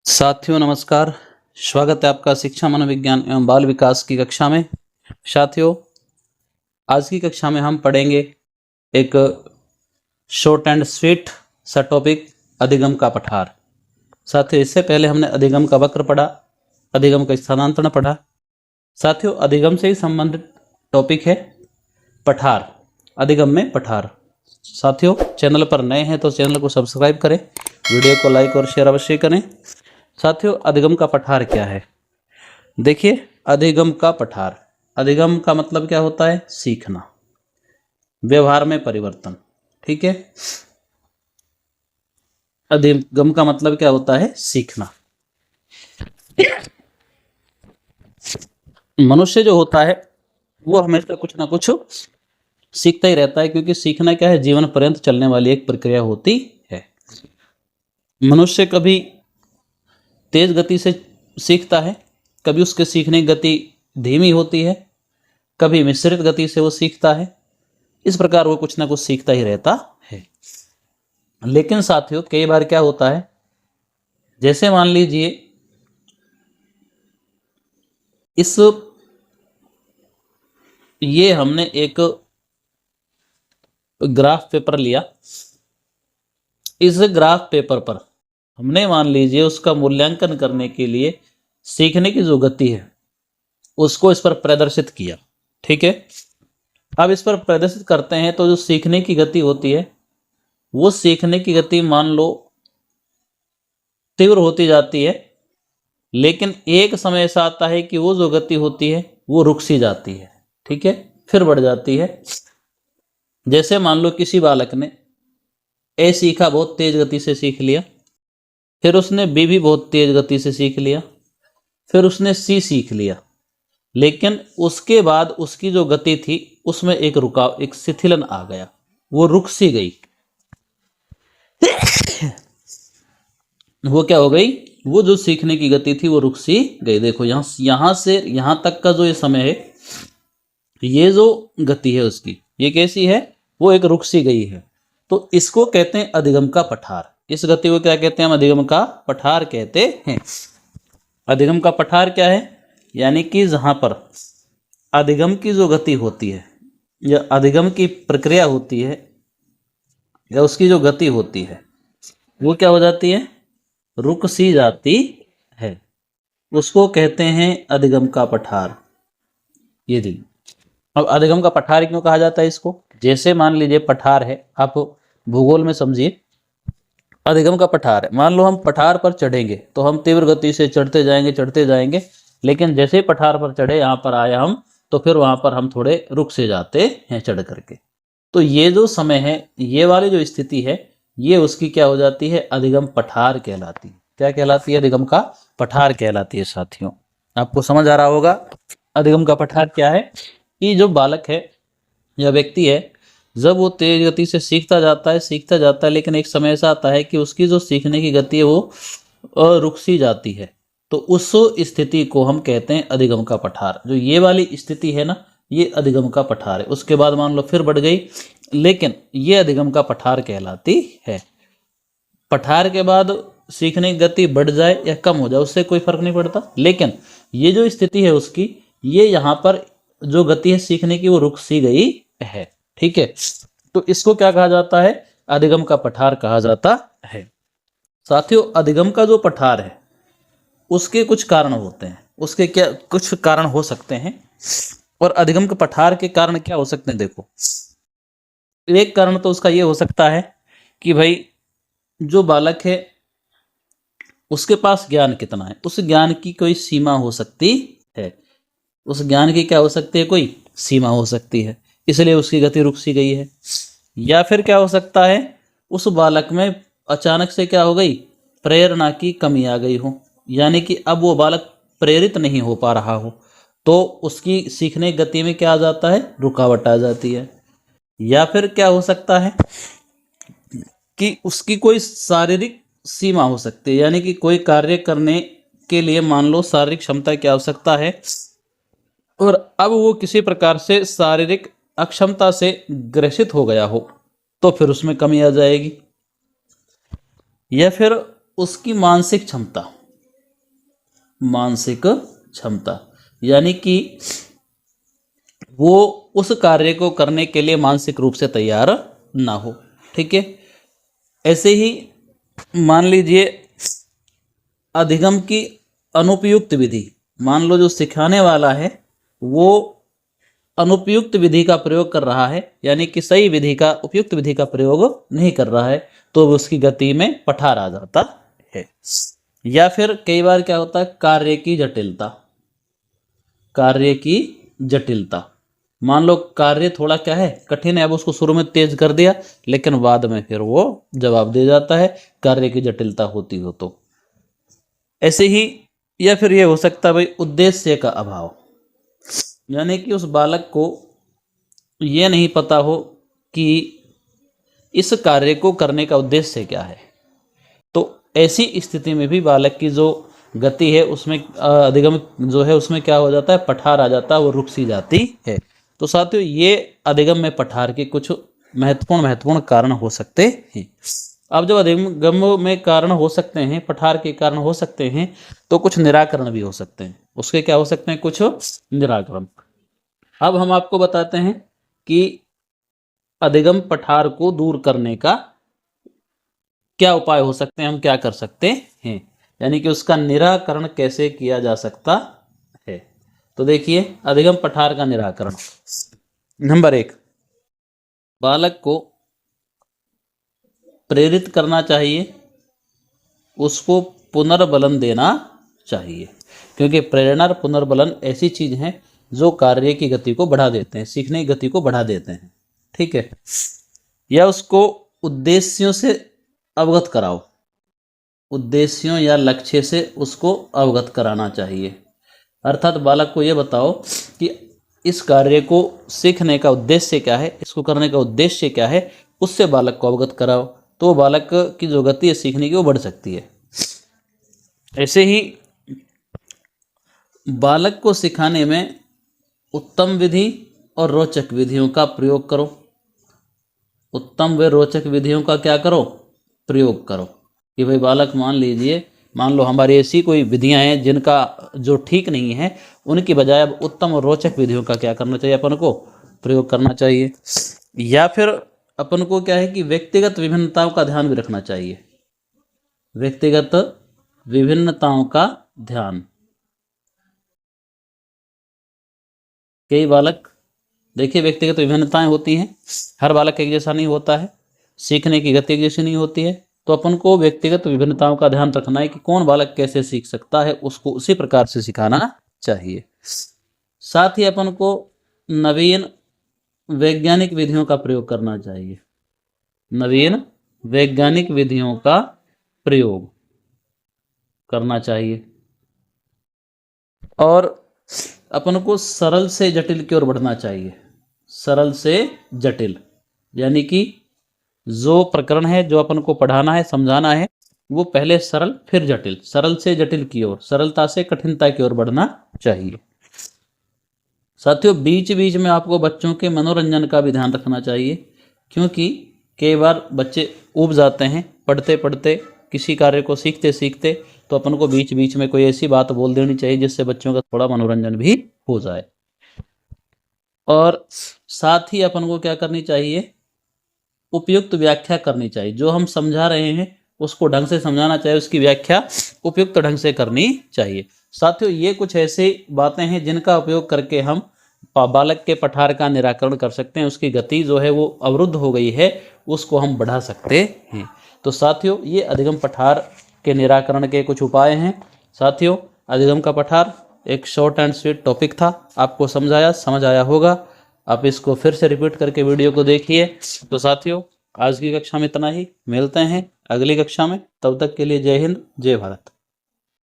साथियों नमस्कार। स्वागत है आपका शिक्षा मनोविज्ञान एवं बाल विकास की कक्षा में। साथियों आज की कक्षा में हम पढ़ेंगे एक शॉर्ट एंड स्वीट सा टॉपिक, अधिगम का पठार। साथियों इससे पहले हमने अधिगम का वक्र पढ़ा, अधिगम का स्थानांतरण पढ़ा। साथियों अधिगम से ही संबंधित टॉपिक है पठार, अधिगम में पठार। साथियों चैनल पर नए हैं तो चैनल को सब्सक्राइब करें, वीडियो को लाइक और शेयर अवश्य करें। साथियों अधिगम का पठार क्या है? देखिए अधिगम का पठार, अधिगम का मतलब क्या होता है? सीखना, व्यवहार में परिवर्तन। ठीक है, अधिगम का मतलब क्या होता है? सीखना। मनुष्य जो होता है वो हमेशा कुछ ना कुछ सीखता ही रहता है, क्योंकि सीखना क्या है? जीवन पर्यंत चलने वाली एक प्रक्रिया होती है। मनुष्य कभी तेज गति से सीखता है, कभी उसके सीखने की गति धीमी होती है, कभी मिश्रित गति से वो सीखता है। इस प्रकार वो कुछ ना कुछ सीखता ही रहता है। लेकिन साथियों कई बार क्या होता है, जैसे मान लीजिए ये हमने एक ग्राफ पेपर लिया। इस ग्राफ पेपर पर हमने मान लीजिए उसका मूल्यांकन करने के लिए सीखने की जो गति है उसको इस पर प्रदर्शित किया। ठीक है, अब इस पर प्रदर्शित करते हैं तो जो सीखने की गति होती है वो सीखने की गति मान लो तीव्र होती जाती है, लेकिन एक समय ऐसा आता है कि वो जो गति होती है वो रुक सी जाती है। ठीक है, फिर बढ़ जाती है। जैसे मान लो किसी बालक ने ए सीखा, बहुत तेज गति से सीख लिया, फिर उसने बी भी बहुत तेज गति से सीख लिया, फिर उसने सी सीख लिया, लेकिन उसके बाद उसकी जो गति थी उसमें एक रुकाव, एक शिथिलन आ गया, वो रुक सी गई। वो क्या हो गई? वो जो सीखने की गति थी वो रुक सी गई। देखो यहां से यहां तक का जो ये समय है, ये जो गति है उसकी, ये कैसी है? वो एक रुक सी गई है। तो इसको कहते हैं अधिगम का पठार। इस गति को क्या कहते हैं? हम अधिगम का पठार कहते हैं। अधिगम का पठार क्या है? यानी कि जहां पर अधिगम की जो गति होती है या अधिगम की प्रक्रिया होती है या उसकी जो गति होती है वो क्या हो जाती है? रुक सी जाती है। उसको कहते हैं अधिगम का पठार। ये देखिए, अब अधिगम का पठार क्यों कहा जाता है इसको? जैसे मान लीजिए पठार है, आप भूगोल में समझिए, अधिगम का पठार है। मान लो हम पठार पर चढ़ेंगे तो हम तीव्र गति से चढ़ते जाएंगे, लेकिन जैसे ही पठार पर चढ़े, यहाँ पर आए हम, तो फिर वहां पर हम थोड़े रुक से जाते हैं चढ़ करके। तो ये जो समय है, ये वाली जो स्थिति है, ये उसकी क्या हो जाती है? अधिगम पठार कहलाती है। क्या कहलाती है? अधिगम का पठार कहलाती है। साथियों आपको समझ आ रहा होगा अधिगम का पठार क्या है? कि जो बालक है या व्यक्ति है, जब वो तेज गति से सीखता जाता है, लेकिन एक समय ऐसा आता है कि उसकी जो सीखने की गति है वो रुक सी जाती है। तो उस स्थिति को हम कहते हैं अधिगम का पठार। जो ये वाली स्थिति है ना, ये अधिगम का पठार है। उसके बाद मान लो फिर बढ़ गई, लेकिन ये अधिगम का पठार कहलाती है। पठार के बाद सीखने की गति बढ़ जाए या कम हो जाए उससे कोई फर्क नहीं पड़ता, लेकिन ये जो स्थिति है उसकी, ये यहाँ पर जो गति है सीखने की वो रुक सी गई है। ठीक है, तो इसको क्या कहा जाता है? अधिगम का पठार कहा जाता है। साथियों अधिगम का जो पठार है उसके कुछ कारण होते हैं, उसके क्या कुछ कारण हो सकते हैं, और अधिगम के पठार के कारण क्या हो सकते हैं? देखो, एक कारण तो उसका ये हो सकता है कि भाई जो बालक है उसके पास ज्ञान कितना है, उस ज्ञान की कोई सीमा हो सकती है। उस ज्ञान की क्या हो सकती है? कोई सीमा हो सकती है, इसलिए उसकी गति रुक सी गई है। या फिर क्या हो सकता है? उस बालक में अचानक से क्या हो गई? प्रेरणा की कमी आ गई हो, यानी कि अब वो बालक प्रेरित नहीं हो पा रहा हो, तो उसकी सीखने की गति में क्या आ जाता है? रुकावट आ जाती है। या फिर क्या हो सकता है कि उसकी कोई शारीरिक सीमा हो सकती है, यानी कि कोई कार्य करने के लिए मान लो शारीरिक क्षमता की आवश्यकता है, और अब वो किसी प्रकार से शारीरिक अक्षमता से ग्रसित हो गया हो, तो फिर उसमें कमी आ जाएगी। या फिर उसकी मानसिक क्षमता, मानसिक क्षमता, यानी कि वो उस कार्य को करने के लिए मानसिक रूप से तैयार ना हो। ठीक है। ऐसे ही मान लीजिए अधिगम की अनुपयुक्त विधि, मान लो जो सिखाने वाला है वो अनुपयुक्त विधि का प्रयोग कर रहा है, यानी कि सही विधि का, उपयुक्त विधि का प्रयोग नहीं कर रहा है, तो उसकी गति में पठार आ जाता है। या फिर कई बार क्या होता है, कार्य की जटिलता, कार्य की जटिलता, मान लो कार्य थोड़ा क्या है, कठिन है, अब उसको शुरू में तेज कर दिया लेकिन बाद में फिर वो जवाब दे जाता है, कार्य की जटिलता होती हो तो। ऐसे ही या फिर ये हो सकता है भाई उद्देश्य का अभाव, यानी कि उस बालक को ये नहीं पता हो कि इस कार्य को करने का उद्देश्य क्या है, तो ऐसी स्थिति में भी बालक की जो गति है उसमें अधिगम जो है उसमें क्या हो जाता है, पठार आ जाता है, वो रुक सी जाती है। तो साथियों ये अधिगम में पठार के कुछ महत्वपूर्ण कारण हो सकते हैं। अब जब अधिगम में कारण हो सकते हैं, पठार के कारण हो सकते हैं, तो कुछ निराकरण भी हो सकते हैं। उसके क्या हो सकते हैं, कुछ निराकरण। अब हम आपको बताते हैं कि अधिगम पठार को दूर करने का क्या उपाय हो सकते हैं, हम क्या कर सकते हैं, यानी कि उसका निराकरण कैसे किया जा सकता है। तो देखिए अधिगम पठार का निराकरण। नंबर 1, बालक को प्रेरित करना चाहिए, उसको पुनर्बलन देना चाहिए, क्योंकि प्रेरणा और पुनर्बलन ऐसी चीज है जो कार्य की गति को बढ़ा देते हैं, सीखने की गति को बढ़ा देते हैं। ठीक है। या उसको उद्देश्यों से अवगत कराओ, उद्देश्यों या लक्ष्य से उसको अवगत कराना चाहिए, अर्थात बालक को ये बताओ कि इस कार्य को सीखने का उद्देश्य क्या है, इसको करने का उद्देश्य क्या है, उससे बालक को अवगत कराओ, तो बालक की जो गति है सीखने की वो बढ़ सकती है। ऐसे ही बालक को सिखाने में उत्तम विधि और रोचक विधियों का प्रयोग करो, उत्तम व रोचक विधियों का क्या करो, प्रयोग करो। कि भाई बालक मान लो हमारी ऐसी कोई विधियां हैं जिनका जो ठीक नहीं है, उनकी बजाय अब उत्तम और रोचक विधियों का क्या करना चाहिए, अपन को प्रयोग करना चाहिए। या फिर अपन को क्या है कि व्यक्तिगत विभिन्नताओं का ध्यान भी रखना चाहिए, व्यक्तिगत विभिन्नताओं का ध्यान। कई बालक देखिए व्यक्तिगत विभिन्नताएं होती हैं, हर बालक एक जैसा नहीं होता है, सीखने की गति एक जैसी नहीं होती है, तो अपन को व्यक्तिगत विभिन्नताओं का ध्यान रखना है कि कौन बालक कैसे सीख सकता है, उसको उसी प्रकार से सिखाना चाहिए। साथ ही अपन को नवीन वैज्ञानिक विधियों का प्रयोग करना चाहिए, नवीन वैज्ञानिक विधियों का प्रयोग करना चाहिए। और अपन को सरल से जटिल की ओर बढ़ना चाहिए, सरल से जटिल, यानी कि जो प्रकरण है जो अपन को पढ़ाना है, समझाना है, वो पहले सरल फिर जटिल, सरल से जटिल की ओर, सरलता से कठिनता की ओर बढ़ना चाहिए। साथियों बीच बीच में आपको बच्चों के मनोरंजन का भी ध्यान रखना चाहिए, क्योंकि कई बार बच्चे ऊब जाते हैं पढ़ते पढ़ते, किसी कार्य को सीखते सीखते, तो अपन को बीच बीच में कोई ऐसी बात बोल देनी चाहिए जिससे बच्चों का थोड़ा मनोरंजन भी हो जाए। और साथ ही अपन को क्या करनी चाहिए, उपयुक्त व्याख्या करनी चाहिए, जो हम समझा रहे हैं उसको ढंग से समझाना चाहिए, उसकी व्याख्या उपयुक्त ढंग से करनी चाहिए। साथियों ये कुछ ऐसी बातें हैं जिनका उपयोग करके हम बालक के पठार का निराकरण कर सकते हैं, उसकी गति जो है वो अवरुद्ध हो गई है उसको हम बढ़ा सकते हैं। तो साथियों ये अधिगम पठार के निराकरण के कुछ उपाय हैं। साथियों अधिगम का पठार एक शॉर्ट एंड स्वीट टॉपिक था, आपको समझ आया होगा। आप इसको फिर से रिपीट करके वीडियो को देखिए। तो साथियों आज की कक्षा में इतना ही, मिलते हैं अगली कक्षा में, तब तक के लिए जय हिंद जय भारत।